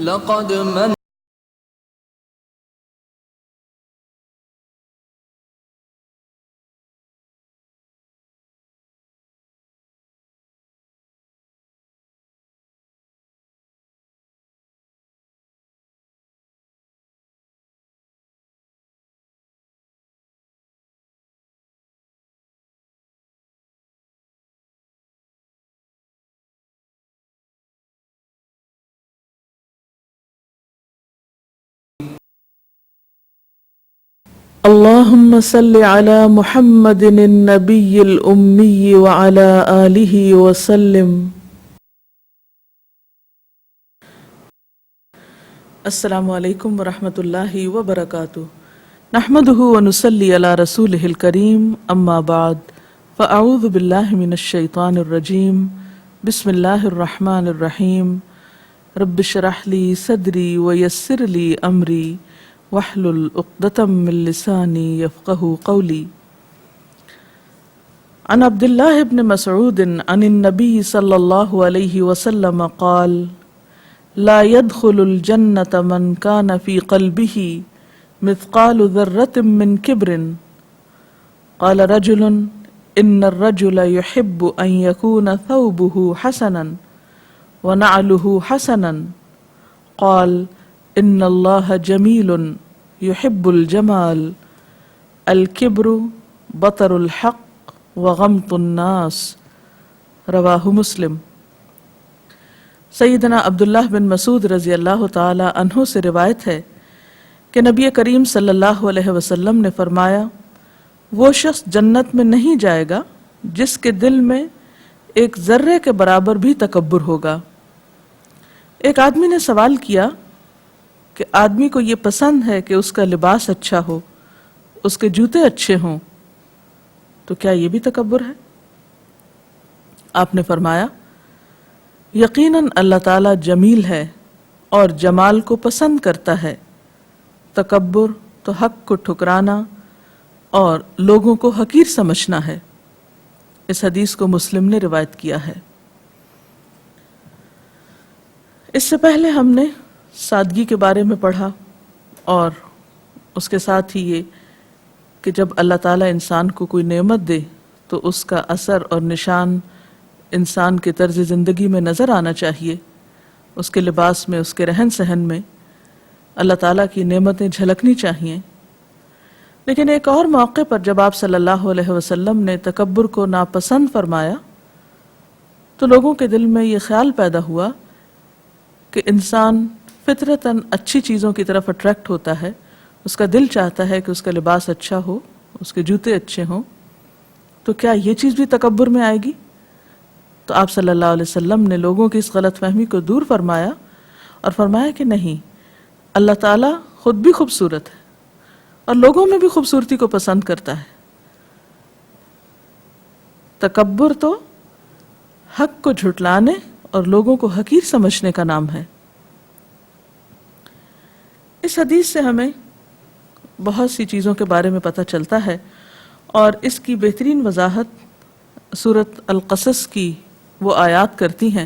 لقد من اللهم صل على محمد النبي الأمي وعلى آله وسلم. السلام علیکم ورحمۃ اللہ وبرکاتہ. نحمده ونصلي على رسوله الكريم. اما بعد فاعوذ باللہ من الشیطان الرجیم. بسم اللہ الرحمن الرحیم. رب اشرح لي صدری ويسر لي امری واحلل عقدۃ من لسانی یفقہوا قولی. عن عبد اللہ بن مسعود عن النبی صلی اللہ علیہ وسلم قال لا يدخل الجنة من كان في قلبه مثقال ذرة من كبر. قال رجل إن الرجل يحب أن يكون ثوبه حسنا ونعله حسنا. قال ان اللہ جمیل یحب الجمال. الکبر بطر الحق وغمط الناس. رواہ مسلم. سیدنا عبداللہ بن مسعود رضی اللہ تعالی عنہ سے روایت ہے کہ نبی کریم صلی اللہ علیہ وسلم نے فرمایا وہ شخص جنت میں نہیں جائے گا جس کے دل میں ایک ذرے کے برابر بھی تکبر ہوگا. ایک آدمی نے سوال کیا کہ آدمی کو یہ پسند ہے کہ اس کا لباس اچھا ہو، اس کے جوتے اچھے ہوں، تو کیا یہ بھی تکبر ہے؟ آپ نے فرمایا یقیناً اللہ تعالیٰ جمیل ہے اور جمال کو پسند کرتا ہے. تکبر تو حق کو ٹھکرانا اور لوگوں کو حقیر سمجھنا ہے. اس حدیث کو مسلم نے روایت کیا ہے. اس سے پہلے ہم نے سادگی کے بارے میں پڑھا اور اس کے ساتھ ہی یہ کہ جب اللہ تعالیٰ انسان کو کوئی نعمت دے تو اس کا اثر اور نشان انسان کے طرز زندگی میں نظر آنا چاہیے، اس کے لباس میں، اس کے رہن سہن میں اللہ تعالیٰ کی نعمتیں جھلکنی چاہیے. لیکن ایک اور موقع پر جب آپ صلی اللہ علیہ وسلم نے تکبر کو ناپسند فرمایا تو لوگوں کے دل میں یہ خیال پیدا ہوا کہ انسان فطرتاً اچھی چیزوں کی طرف اٹریکٹ ہوتا ہے، اس کا دل چاہتا ہے کہ اس کا لباس اچھا ہو، اس کے جوتے اچھے ہوں، تو کیا یہ چیز بھی تکبر میں آئے گی؟ تو آپ صلی اللہ علیہ وسلم نے لوگوں کی اس غلط فہمی کو دور فرمایا اور فرمایا کہ نہیں، اللہ تعالیٰ خود بھی خوبصورت ہے اور لوگوں میں بھی خوبصورتی کو پسند کرتا ہے. تکبر تو حق کو جھٹلانے اور لوگوں کو حقیر سمجھنے کا نام ہے. اس حدیث سے ہمیں بہت سی چیزوں کے بارے میں پتہ چلتا ہے اور اس کی بہترین وضاحت سورۃ القصص کی وہ آیات کرتی ہیں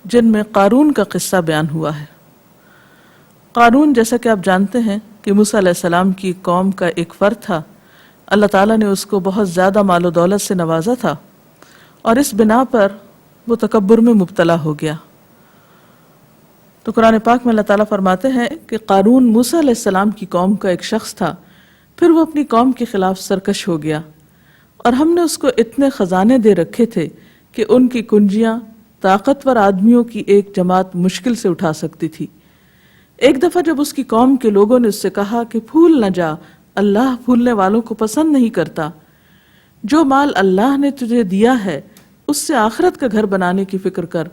جن میں قارون کا قصہ بیان ہوا ہے. قارون جیسا کہ آپ جانتے ہیں کہ موسیٰ علیہ السلام کی قوم کا ایک فرد تھا. اللہ تعالیٰ نے اس کو بہت زیادہ مال و دولت سے نوازا تھا اور اس بنا پر وہ تکبر میں مبتلا ہو گیا. تو قرآن پاک میں اللہ تعالیٰ فرماتے ہیں کہ قارون موسیٰ علیہ السلام کی قوم کا ایک شخص تھا، پھر وہ اپنی قوم کے خلاف سرکش ہو گیا اور ہم نے اس کو اتنے خزانے دے رکھے تھے کہ ان کی کنجیاں طاقتور آدمیوں کی ایک جماعت مشکل سے اٹھا سکتی تھی. ایک دفعہ جب اس کی قوم کے لوگوں نے اس سے کہا کہ پھول نہ جا، اللہ پھولنے والوں کو پسند نہیں کرتا، جو مال اللہ نے تجھے دیا ہے اس سے آخرت کا گھر بنانے کی فکر کر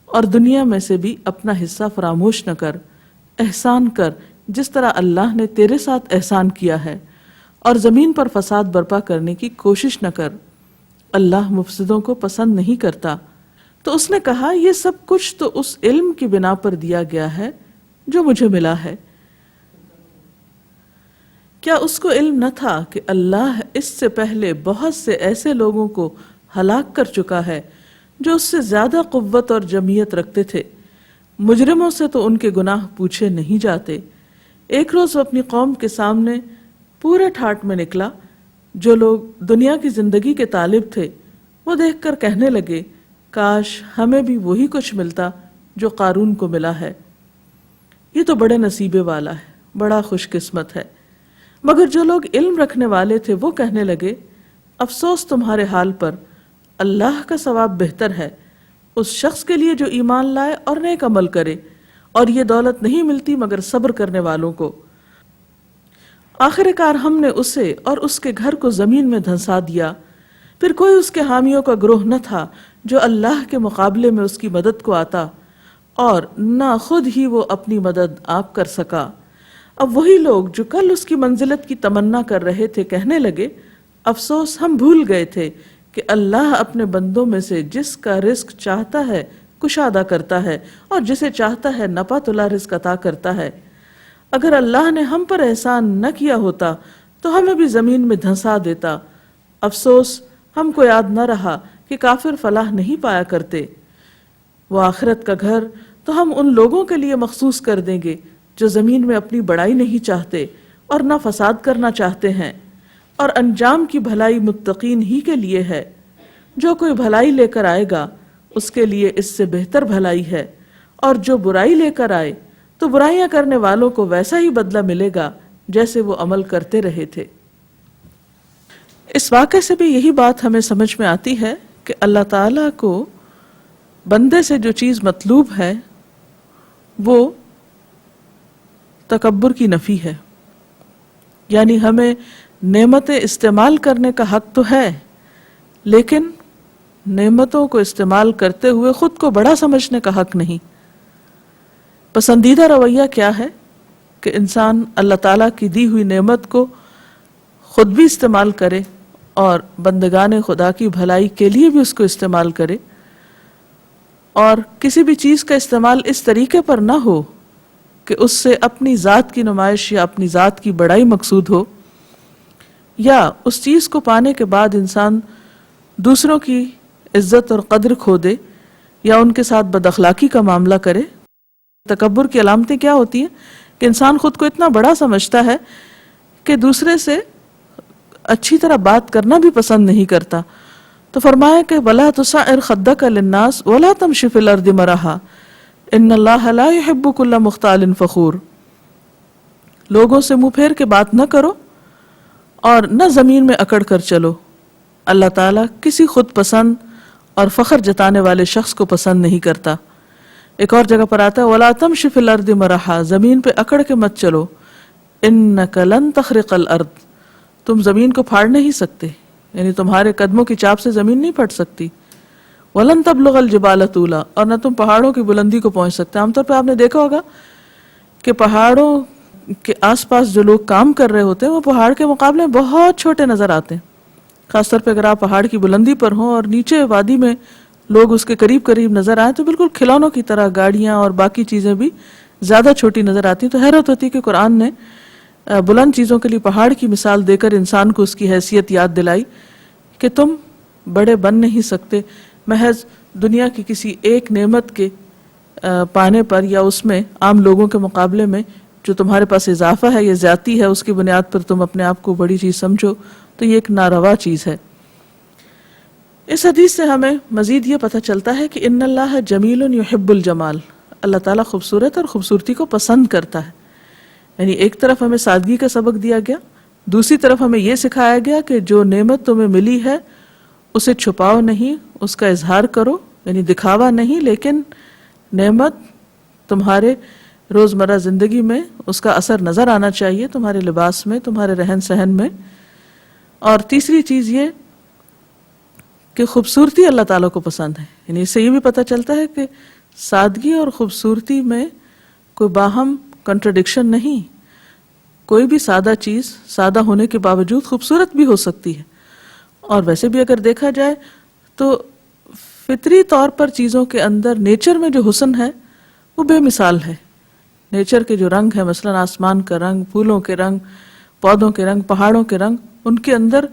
اور دنیا میں سے بھی اپنا حصہ فراموش نہ کر، احسان کر جس طرح اللہ نے تیرے ساتھ احسان کیا ہے، اور زمین پر فساد برپا کرنے کی کوشش نہ کر، اللہ مفسدوں کو پسند نہیں کرتا. تو اس نے کہا یہ سب کچھ تو اس علم کی بنا پر دیا گیا ہے جو مجھے ملا ہے. کیا اس کو علم نہ تھا کہ اللہ اس سے پہلے بہت سے ایسے لوگوں کو ہلاک کر چکا ہے جو اس سے زیادہ قوت اور جمعیت رکھتے تھے، مجرموں سے تو ان کے گناہ پوچھے نہیں جاتے۔ ایک روز وہ اپنی قوم کے سامنے پورے ٹھاٹ میں نکلا۔ جو لوگ دنیا کی زندگی کے طالب تھے وہ دیکھ کر کہنے لگے کاش ہمیں بھی وہی کچھ ملتا جو قارون کو ملا ہے، یہ تو بڑے نصیبے والا ہے، بڑا خوش قسمت ہے۔ مگر جو لوگ علم رکھنے والے تھے وہ کہنے لگے افسوس تمہارے حال پر، اللہ کا ثواب بہتر ہے اس شخص کے لیے جو ایمان لائے اور نیک عمل کرے، اور یہ دولت نہیں ملتی مگر صبر کرنے والوں کو۔ آخر کار ہم نے اسے اور اس کے گھر کو زمین میں دھنسا دیا، پھر کوئی اس کے حامیوں کا گروہ نہ تھا جو اللہ کے مقابلے میں اس کی مدد کو آتا، اور نہ خود ہی وہ اپنی مدد آپ کر سکا۔ اب وہی لوگ جو کل اس کی منزلت کی تمنا کر رہے تھے کہنے لگے افسوس ہم بھول گئے تھے کہ اللہ اپنے بندوں میں سے جس کا رزق چاہتا ہے کشادہ کرتا ہے اور جسے چاہتا ہے نپا تلا رزق عطا کرتا ہے۔ اگر اللہ نے ہم پر احسان نہ کیا ہوتا تو ہمیں بھی زمین میں دھنسا دیتا۔ افسوس ہم کو یاد نہ رہا کہ کافر فلاح نہیں پایا کرتے۔ وہ آخرت کا گھر تو ہم ان لوگوں کے لیے مخصوص کر دیں گے جو زمین میں اپنی بڑائی نہیں چاہتے اور نہ فساد کرنا چاہتے ہیں، اور انجام کی بھلائی متقین ہی کے لیے ہے۔ جو کوئی بھلائی لے کر آئے گا اس کے لیے اس سے بہتر بھلائی ہے، اور جو برائی لے کر آئے تو برائیاں کرنے والوں کو ویسا ہی بدلہ ملے گا جیسے وہ عمل کرتے رہے تھے۔ اس واقعے سے بھی یہی بات ہمیں سمجھ میں آتی ہے کہ اللہ تعالیٰ کو بندے سے جو چیز مطلوب ہے وہ تکبر کی نفی ہے، یعنی ہمیں نعمتیں استعمال کرنے کا حق تو ہے، لیکن نعمتوں کو استعمال کرتے ہوئے خود کو بڑا سمجھنے کا حق نہیں۔ پسندیدہ رویہ کیا ہے کہ انسان اللہ تعالیٰ کی دی ہوئی نعمت کو خود بھی استعمال کرے اور بندگان خدا کی بھلائی کے لیے بھی اس کو استعمال کرے، اور کسی بھی چیز کا استعمال اس طریقے پر نہ ہو کہ اس سے اپنی ذات کی نمائش یا اپنی ذات کی بڑائی مقصود ہو، یا اس چیز کو پانے کے بعد انسان دوسروں کی عزت اور قدر کھو دے یا ان کے ساتھ بد اخلاقی کا معاملہ کرے۔ تکبر کی علامتیں کیا ہوتی ہیں کہ انسان خود کو اتنا بڑا سمجھتا ہے کہ دوسرے سے اچھی طرح بات کرنا بھی پسند نہیں کرتا۔ تو فرمایا کہ وَلَا تُسَعِّرْ خَدَّكَ لِلنَّاسِ وَلَا تَمْشِ فِي الْأَرْضِ مَرَحًا إِنَّ اللَّهَ لَا يُحِبُّ كُلَّ مُخْتَالٍ فَخُورٍ۔ لوگوں سے منہ پھیر کے بات نہ کرو اور نہ زمین میں اکڑ کر چلو، اللہ تعالیٰ کسی خود پسند اور فخر جتانے والے شخص کو پسند نہیں کرتا۔ ایک اور جگہ پر آتا ہے وَلَا تَمْشِ فِي الْأَرْضِ مَرَحًا، زمین پہ اکڑ کے مت چلو، إِنَّكَ لَن تَخْرِقَ الْأَرْض، تم زمین کو پھاڑ نہیں سکتے، یعنی تمہارے قدموں کی چاپ سے زمین نہیں پھٹ سکتی۔ وَلَن تَبْلُغَ الْجِبَالَ طُولًا، اور نہ تم پہاڑوں کی بلندی کو پہنچ سکتے۔ عام طور پہ آپ نے دیکھا ہوگا کہ پہاڑوں کے آس پاس جو لوگ کام کر رہے ہوتے ہیں وہ پہاڑ کے مقابلے میں بہت چھوٹے نظر آتے ہیں، خاص طور پہ اگر آپ پہاڑ کی بلندی پر ہوں اور نیچے وادی میں لوگ اس کے قریب قریب نظر آئیں تو بالکل کھلونوں کی طرح گاڑیاں اور باقی چیزیں بھی زیادہ چھوٹی نظر آتی ہیں۔ تو حیرت ہوتی ہے کہ قرآن نے بلند چیزوں کے لیے پہاڑ کی مثال دے کر انسان کو اس کی حیثیت یاد دلائی کہ تم بڑے بن نہیں سکتے محض دنیا کی کسی ایک نعمت کے پانے پر، یا اس میں عام لوگوں کے مقابلے میں جو تمہارے پاس اضافہ ہے یا زیادتی ہے اس کی بنیاد پر تم اپنے آپ کو بڑی چیز سمجھو، تو یہ ایک ناروا چیز ہے۔ اس حدیث سے ہمیں مزید یہ پتہ چلتا ہے کہ ان اللہ جمیل یحب الجمال، اللہ تعالیٰ خوبصورت اور خوبصورتی کو پسند کرتا ہے۔ یعنی ایک طرف ہمیں سادگی کا سبق دیا گیا، دوسری طرف ہمیں یہ سکھایا گیا کہ جو نعمت تمہیں ملی ہے اسے چھپاؤ نہیں، اس کا اظہار کرو، یعنی دکھاوا نہیں، لیکن نعمت تمہارے روزمرہ زندگی میں اس کا اثر نظر آنا چاہیے، تمہارے لباس میں، تمہارے رہن سہن میں۔ اور تیسری چیز یہ کہ خوبصورتی اللہ تعالیٰ کو پسند ہے، یعنی اس سے یہ بھی پتہ چلتا ہے کہ سادگی اور خوبصورتی میں کوئی باہم کنٹرڈکشن نہیں، کوئی بھی سادہ چیز سادہ ہونے کے باوجود خوبصورت بھی ہو سکتی ہے۔ اور ویسے بھی اگر دیکھا جائے تو فطری طور پر چیزوں کے اندر نیچر میں جو حسن ہے وہ بے مثال ہے۔ نیچر کے جو رنگ ہے، مثلا آسمان کا رنگ، پھولوں کے رنگ، پودوں کے رنگ، پہاڑوں کے رنگ، ان کے اندر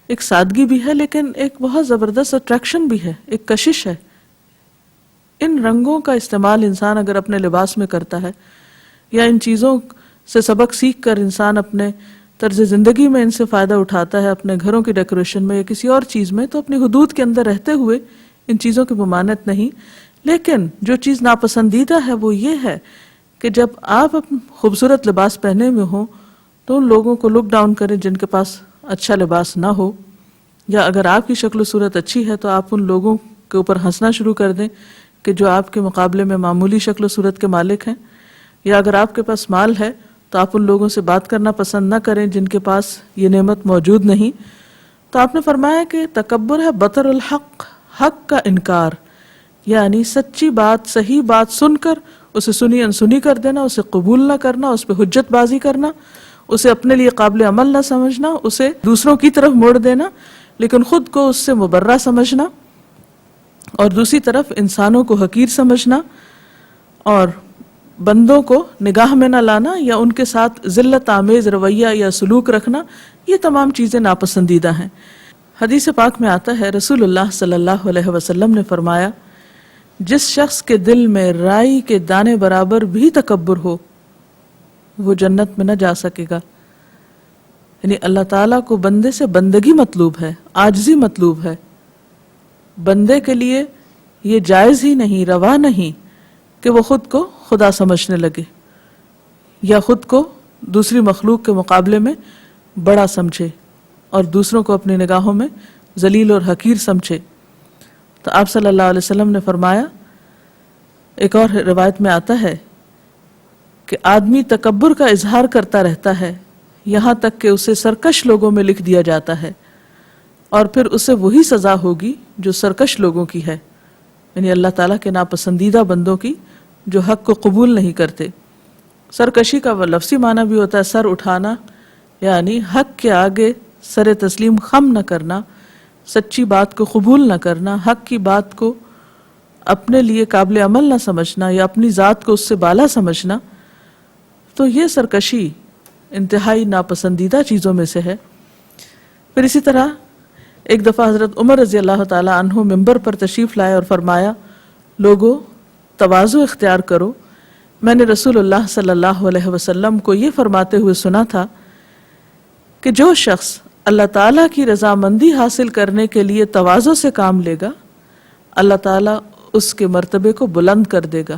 ایک سادگی بھی ہے لیکن ایک بہت زبردست اٹریکشن بھی ہے، ایک کشش ہے۔ ان رنگوں کا استعمال انسان اگر اپنے لباس میں کرتا ہے یا ان چیزوں سے سبق سیکھ کر انسان اپنے طرز زندگی میں ان سے فائدہ اٹھاتا ہے، اپنے گھروں کی ڈیکوریشن میں یا کسی اور چیز میں، تو اپنی حدود کے اندر رہتے ہوئے ان چیزوں کی ممانعت نہیں. لیکن جو چیز ناپسندیدہ ہے وہ یہ ہے کہ جب آپ خوبصورت لباس پہنے ہوئے ہوں تو ان لوگوں کو لک ڈاؤن کریں جن کے پاس اچھا لباس نہ ہو، یا اگر آپ کی شکل و صورت اچھی ہے تو آپ ان لوگوں کے اوپر ہنسنا شروع کر دیں کہ جو آپ کے مقابلے میں معمولی شکل و صورت کے مالک ہیں، یا اگر آپ کے پاس مال ہے تو آپ ان لوگوں سے بات کرنا پسند نہ کریں جن کے پاس یہ نعمت موجود نہیں. تو آپ نے فرمایا کہ تکبر ہے بطر الحق، حق کا انکار، یعنی سچی بات، صحیح بات سن کر اسے سنی انسنی کر دینا، اسے قبول نہ کرنا، اس پہ حجت بازی کرنا، اسے اپنے لیے قابل عمل نہ سمجھنا، اسے دوسروں کی طرف موڑ دینا لیکن خود کو اس سے مبرہ سمجھنا، اور دوسری طرف انسانوں کو حقیر سمجھنا اور بندوں کو نگاہ میں نہ لانا یا ان کے ساتھ ذلت آمیز رویہ یا سلوک رکھنا، یہ تمام چیزیں ناپسندیدہ ہیں. حدیث پاک میں آتا ہے رسول اللہ صلی اللہ علیہ وسلم نے فرمایا جس شخص کے دل میں رائی کے دانے برابر بھی تکبر ہو وہ جنت میں نہ جا سکے گا. یعنی اللہ تعالیٰ کو بندے سے بندگی مطلوب ہے، عاجزی مطلوب ہے. بندے کے لیے یہ جائز ہی نہیں، روا نہیں کہ وہ خود کو خدا سمجھنے لگے یا خود کو دوسری مخلوق کے مقابلے میں بڑا سمجھے اور دوسروں کو اپنی نگاہوں میں ذلیل اور حقیر سمجھے. تو آپ صلی اللہ علیہ وسلم نے فرمایا، ایک اور روایت میں آتا ہے کہ آدمی تکبر کا اظہار کرتا رہتا ہے یہاں تک کہ اسے سرکش لوگوں میں لکھ دیا جاتا ہے، اور پھر اسے وہی سزا ہوگی جو سرکش لوگوں کی ہے، یعنی اللہ تعالیٰ کے ناپسندیدہ بندوں کی جو حق کو قبول نہیں کرتے. سرکشی کا وہ لفظی معنی بھی ہوتا ہے سر اٹھانا، یعنی حق کے آگے سر تسلیم خم نہ کرنا، سچی بات کو قبول نہ کرنا، حق کی بات کو اپنے لیے قابل عمل نہ سمجھنا یا اپنی ذات کو اس سے بالا سمجھنا. تو یہ سرکشی انتہائی ناپسندیدہ چیزوں میں سے ہے. پھر اسی طرح ایک دفعہ حضرت عمر رضی اللہ تعالی عنہ منبر پر تشریف لائے اور فرمایا لوگو تواضع اختیار کرو. میں نے رسول اللہ صلی اللہ علیہ وسلم کو یہ فرماتے ہوئے سنا تھا کہ جو شخص اللہ تعالیٰ کی رضامندی حاصل کرنے کے لیے تواضع سے کام لے گا اللہ تعالیٰ اس کے مرتبے کو بلند کر دے گا.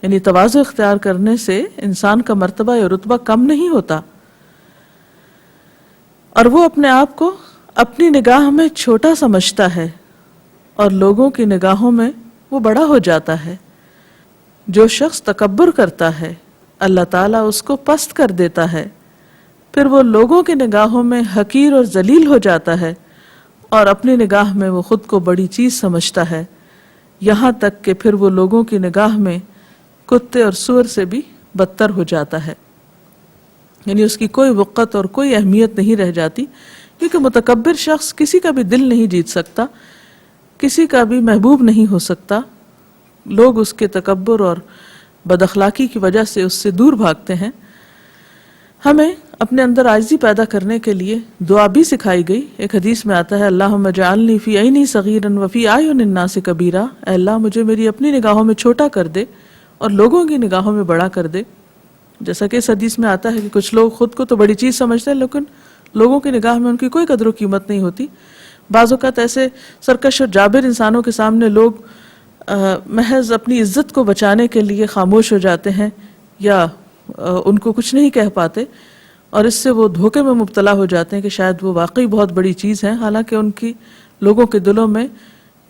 یعنی تواضع اختیار کرنے سے انسان کا مرتبہ یا رتبہ کم نہیں ہوتا، اور وہ اپنے آپ کو اپنی نگاہ میں چھوٹا سمجھتا ہے اور لوگوں کی نگاہوں میں وہ بڑا ہو جاتا ہے. جو شخص تکبر کرتا ہے اللہ تعالیٰ اس کو پست کر دیتا ہے، پھر وہ لوگوں کی نگاہوں میں حقیر اور ذلیل ہو جاتا ہے اور اپنی نگاہ میں وہ خود کو بڑی چیز سمجھتا ہے، یہاں تک کہ پھر وہ لوگوں کی نگاہ میں کتے اور سور سے بھی بدتر ہو جاتا ہے. یعنی اس کی کوئی وقت اور کوئی اہمیت نہیں رہ جاتی، کیونکہ متکبر شخص کسی کا بھی دل نہیں جیت سکتا، کسی کا بھی محبوب نہیں ہو سکتا. لوگ اس کے تکبر اور بد اخلاقی کی وجہ سے اس سے دور بھاگتے ہیں. ہمیں اپنے اندر عاجزی پیدا کرنے کے لیے دعا بھی سکھائی گئی. ایک حدیث میں آتا ہے اللہم اجعلنی فی عینی صغیرا وفی اعین الناس کبیرا، اے اللہ مجھے میری اپنی نگاہوں میں چھوٹا کر دے اور لوگوں کی نگاہوں میں بڑا کر دے. جیسا کہ اس حدیث میں آتا ہے کہ کچھ لوگ خود کو تو بڑی چیز سمجھتے ہیں لیکن لوگوں کی نگاہ میں ان کی کوئی قدر و قیمت نہیں ہوتی. بعض اوقات ایسے سرکش اور جابر انسانوں کے سامنے لوگ محض اپنی عزت کو بچانے کے لیے خاموش ہو جاتے ہیں یا ان کو کچھ نہیں کہہ پاتے، اور اس سے وہ دھوکے میں مبتلا ہو جاتے ہیں کہ شاید وہ واقعی بہت بڑی چیز ہے، حالانکہ ان کی لوگوں کے دلوں میں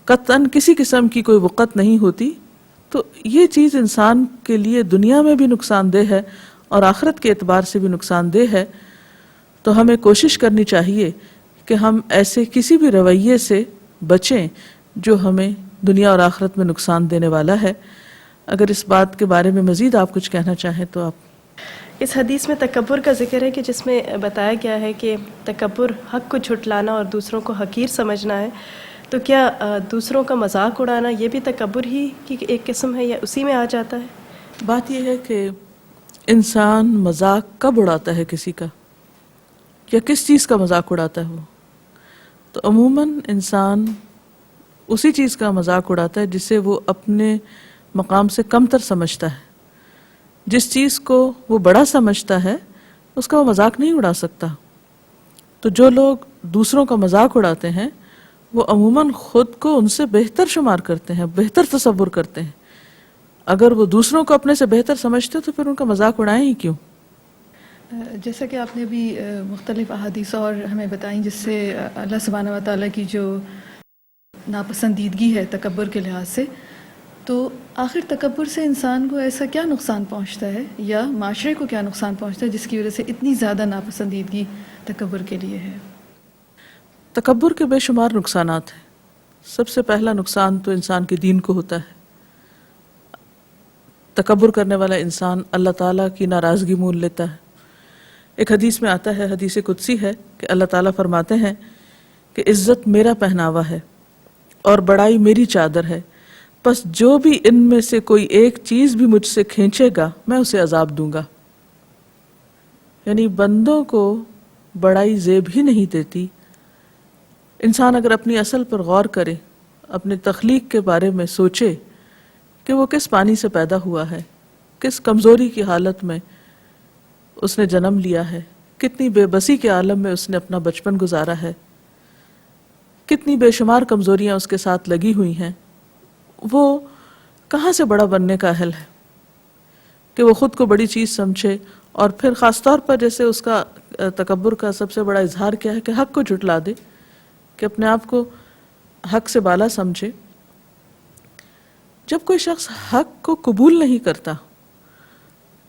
قطعاً کسی قسم کی کوئی وقت نہیں ہوتی. تو یہ چیز انسان کے لیے دنیا میں بھی نقصان دہ ہے اور آخرت کے اعتبار سے بھی نقصان دہ ہے. تو ہمیں کوشش کرنی چاہیے کہ ہم ایسے کسی بھی رویے سے بچیں جو ہمیں دنیا اور آخرت میں نقصان دینے والا ہے. اگر اس بات کے بارے میں مزید آپ کچھ کہنا چاہیں تو آپ. اس حدیث میں تکبر کا ذکر ہے کہ جس میں بتایا گیا ہے کہ تکبر حق کو جھٹلانا اور دوسروں کو حقیر سمجھنا ہے. تو کیا دوسروں کا مذاق اڑانا یہ بھی تکبر ہی کی ایک قسم ہے یا اسی میں آ جاتا ہے؟ بات یہ ہے کہ انسان مذاق کب اڑاتا ہے کسی کا یا کس چیز کا مذاق اڑاتا ہے وہ. تو عموماً انسان اسی چیز کا مذاق اڑاتا ہے جسے وہ اپنے مقام سے کم تر سمجھتا ہے. جس چیز کو وہ بڑا سمجھتا ہے اس کا وہ مذاق نہیں اڑا سکتا. تو جو لوگ دوسروں کا مذاق اڑاتے ہیں وہ عموماً خود کو ان سے بہتر شمار کرتے ہیں, بہتر تصور کرتے ہیں. اگر وہ دوسروں کو اپنے سے بہتر سمجھتے تو پھر ان کا مذاق اڑائیں ہی کیوں؟ جیسا کہ آپ نے بھی مختلف احادیث اور ہمیں بتائیں جس سے اللہ سبحانہ و تعالیٰ کی جو ناپسندیدگی ہے تکبر کے لحاظ سے، تو آخر تکبر سے انسان کو ایسا کیا نقصان پہنچتا ہے یا معاشرے کو کیا نقصان پہنچتا ہے جس کی وجہ سے اتنی زیادہ ناپسندیدگی تکبر کے لیے ہے؟ تکبر کے بے شمار نقصانات ہیں. سب سے پہلا نقصان تو انسان کے دین کو ہوتا ہے. تکبر کرنے والا انسان اللہ تعالیٰ کی ناراضگی مول لیتا ہے. ایک حدیث میں آتا ہے، حدیث قدسی ہے، کہ اللہ تعالیٰ فرماتے ہیں کہ عزت میرا پہناوا ہے اور بڑائی میری چادر ہے، پس جو بھی ان میں سے کوئی ایک چیز بھی مجھ سے کھینچے گا میں اسے عذاب دوں گا. یعنی بندوں کو بڑائی زیب ہی نہیں دیتی. انسان اگر اپنی اصل پر غور کرے، اپنے تخلیق کے بارے میں سوچے کہ وہ کس پانی سے پیدا ہوا ہے، کس کمزوری کی حالت میں اس نے جنم لیا ہے، کتنی بے بسی کے عالم میں اس نے اپنا بچپن گزارا ہے، کتنی بے شمار کمزوریاں اس کے ساتھ لگی ہوئی ہیں، وہ کہاں سے بڑا بننے کا اہل ہے کہ وہ خود کو بڑی چیز سمجھے. اور پھر خاص طور پر جیسے اس کا تکبر کا سب سے بڑا اظہار کیا ہے کہ حق کو جھٹلا دے، کہ اپنے آپ کو حق سے بالا سمجھے. جب کوئی شخص حق کو قبول نہیں کرتا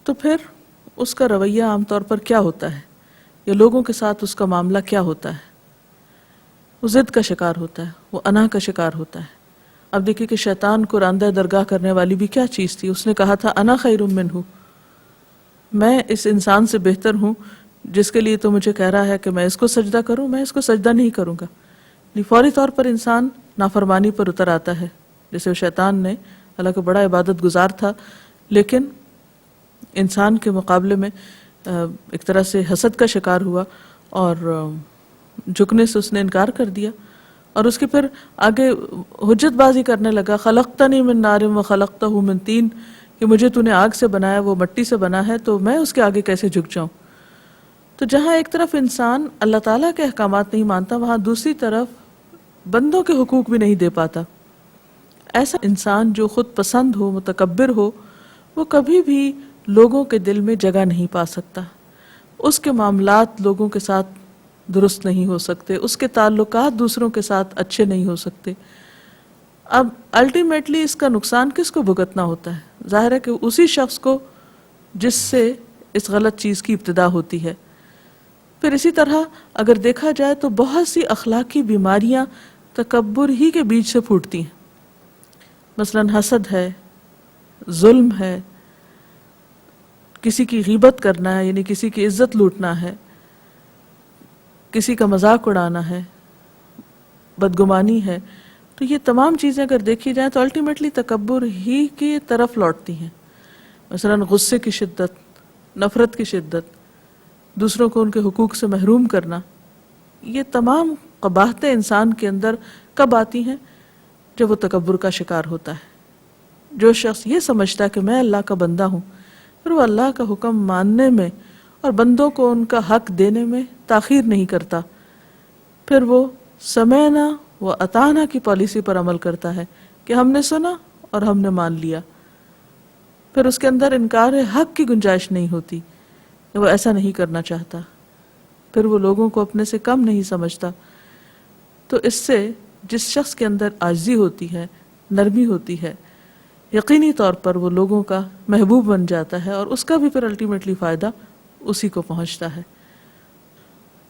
تو پھر اس کا رویہ عام طور پر کیا ہوتا ہے یا لوگوں کے ساتھ اس کا معاملہ کیا ہوتا ہے؟ وہ ضد کا شکار ہوتا ہے، وہ انا کا شکار ہوتا ہے. اب دیکھیے کہ شیطان کو راندہ درگاہ کرنے والی بھی کیا چیز تھی. اس نے کہا تھا انا خیر منہ، میں اس انسان سے بہتر ہوں جس کے لیے تو مجھے کہہ رہا ہے کہ میں اس کو سجدہ کروں، میں اس کو سجدہ نہیں کروں گا. فوری طور پر انسان نافرمانی پر اتر آتا ہے. جیسے شیطان نے، اللہ کا بڑا عبادت گزار تھا لیکن انسان کے مقابلے میں ایک طرح سے حسد کا شکار ہوا اور جھکنے سے اس نے انکار کر دیا. اور اس کے پھر آگے حجت بازی کرنے لگا، خلقتنی من نار و خلقتہ من طین، کہ مجھے تو نے آگ سے بنایا، وہ مٹی سے بنا ہے، تو میں اس کے آگے کیسے جھک جاؤں. تو جہاں ایک طرف انسان اللہ تعالیٰ کے احکامات نہیں مانتا، وہاں دوسری طرف بندوں کے حقوق بھی نہیں دے پاتا. ایسا انسان جو خود پسند ہو، متکبر ہو، وہ کبھی بھی لوگوں کے دل میں جگہ نہیں پا سکتا. اس کے معاملات لوگوں کے ساتھ درست نہیں ہو سکتے، اس کے تعلقات دوسروں کے ساتھ اچھے نہیں ہو سکتے. اب الٹیمیٹلی اس کا نقصان کس کو بھگتنا ہوتا ہے؟ ظاہر ہے کہ اسی شخص کو جس سے اس غلط چیز کی ابتدا ہوتی ہے. پھر اسی طرح اگر دیکھا جائے تو بہت سی اخلاقی بیماریاں تکبر ہی کے بیچ سے پھوٹتی ہیں. مثلا حسد ہے، ظلم ہے، کسی کی غیبت کرنا ہے یعنی کسی کی عزت لوٹنا ہے، کسی کا مذاق اڑانا ہے، بدگمانی ہے. تو یہ تمام چیزیں اگر دیکھی جائیں تو الٹیمیٹلی تکبر ہی کی طرف لوٹتی ہیں. مثلا غصے کی شدت، نفرت کی شدت، دوسروں کو ان کے حقوق سے محروم کرنا، یہ تمام قباحتیں انسان کے اندر کب آتی ہیں؟ جب وہ تکبر کا شکار ہوتا ہے. جو شخص یہ سمجھتا ہے کہ میں اللہ کا بندہ ہوں، پھر وہ اللہ کا حکم ماننے میں اور بندوں کو ان کا حق دینے میں تاخیر نہیں کرتا، پھر وہ سمعنا و اطعنا کی پالیسی پر عمل کرتا ہے کہ ہم نے سنا اور ہم نے مان لیا. پھر اس کے اندر انکار حق کی گنجائش نہیں ہوتی، وہ ایسا نہیں کرنا چاہتا. پھر وہ لوگوں کو اپنے سے کم نہیں سمجھتا. تو اس سے جس شخص کے اندر عاجزی ہوتی ہے، نرمی ہوتی ہے، یقینی طور پر وہ لوگوں کا محبوب بن جاتا ہے اور اس کا بھی پھر الٹیمیٹلی فائدہ اسی کو پہنچتا ہے.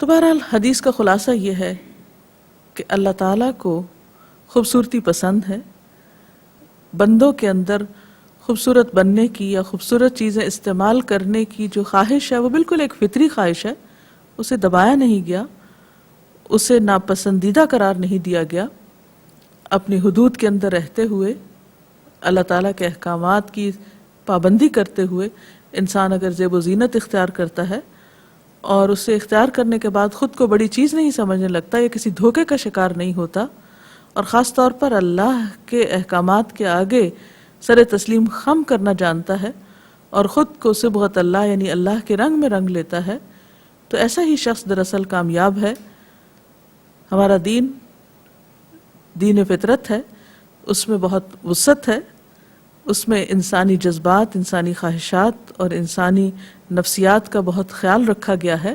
تو بہرحال حدیث کا خلاصہ یہ ہے کہ اللہ تعالیٰ کو خوبصورتی پسند ہے. بندوں کے اندر خوبصورت بننے کی یا خوبصورت چیزیں استعمال کرنے کی جو خواہش ہے وہ بالکل ایک فطری خواہش ہے، اسے دبایا نہیں گیا، اسے ناپسندیدہ قرار نہیں دیا گیا. اپنی حدود کے اندر رہتے ہوئے، اللہ تعالیٰ کے احکامات کی پابندی کرتے ہوئے انسان اگر زیب و زینت اختیار کرتا ہے اور اسے اختیار کرنے کے بعد خود کو بڑی چیز نہیں سمجھنے لگتا یا کسی دھوکے کا شکار نہیں ہوتا اور خاص طور پر اللہ کے احکامات کے آگے سر تسلیم خم کرنا جانتا ہے اور خود کو صبغت اللہ یعنی اللہ کے رنگ میں رنگ لیتا ہے، تو ایسا ہی شخص دراصل کامیاب ہے۔ ہمارا دین دین فطرت ہے، اس میں بہت وسعت ہے، اس میں انسانی جذبات، انسانی خواہشات اور انسانی نفسیات کا بہت خیال رکھا گیا ہے۔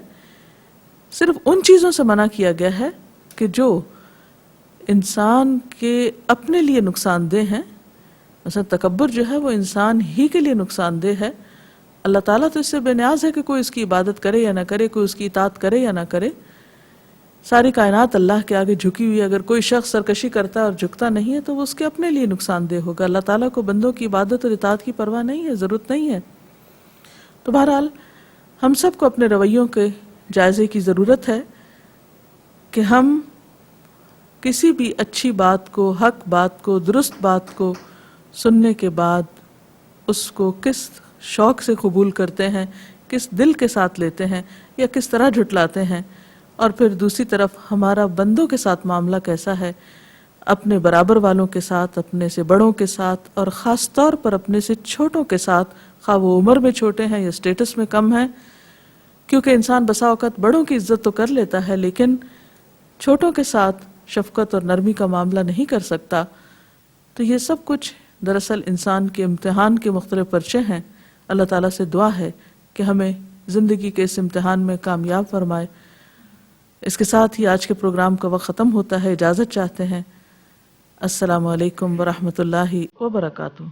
صرف ان چیزوں سے منع کیا گیا ہے کہ جو انسان کے اپنے لیے نقصان دہ ہیں۔ مثلا تکبر جو ہے وہ انسان ہی کے لیے نقصان دہ ہے، اللہ تعالیٰ تو اس سے بے نیاز ہے کہ کوئی اس کی عبادت کرے یا نہ کرے، کوئی اس کی اطاعت کرے یا نہ کرے۔ ساری کائنات اللہ کے آگے جھکی ہوئی ہے، اگر کوئی شخص سرکشی کرتا ہے اور جھکتا نہیں ہے تو وہ اس کے اپنے لیے نقصان دہ ہوگا۔ اللہ تعالیٰ کو بندوں کی عبادت اور اطاعت کی پرواہ نہیں ہے، ضرورت نہیں ہے۔ تو بہرحال ہم سب کو اپنے رویوں کے جائزے کی ضرورت ہے کہ ہم کسی بھی اچھی بات کو، حق بات کو، درست بات کو سننے کے بعد اس کو کس شوق سے قبول کرتے ہیں، کس دل کے ساتھ لیتے ہیں یا کس طرح جھٹلاتے ہیں، اور پھر دوسری طرف ہمارا بندوں کے ساتھ معاملہ کیسا ہے، اپنے برابر والوں کے ساتھ، اپنے سے بڑوں کے ساتھ، اور خاص طور پر اپنے سے چھوٹوں کے ساتھ، خواہ وہ عمر میں چھوٹے ہیں یا سٹیٹس میں کم ہیں، کیونکہ انسان بسا اوقات بڑوں کی عزت تو کر لیتا ہے لیکن چھوٹوں کے ساتھ شفقت اور نرمی کا معاملہ نہیں کر سکتا۔ تو یہ سب کچھ دراصل انسان کے امتحان کے مختلف پرچے ہیں۔ اللہ تعالیٰ سے دعا ہے کہ ہمیں زندگی کے اس امتحان میں کامیاب فرمائے۔ اس کے ساتھ ہی آج کے پروگرام کا وقت ختم ہوتا ہے، اجازت چاہتے ہیں۔ السلام علیکم ورحمۃ اللہ وبرکاتہ۔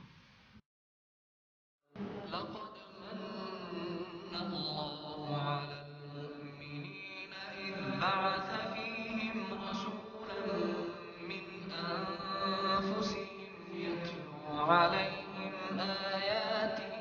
بعث فيهم رسولا من أنفسهم يتلو عليهم آياته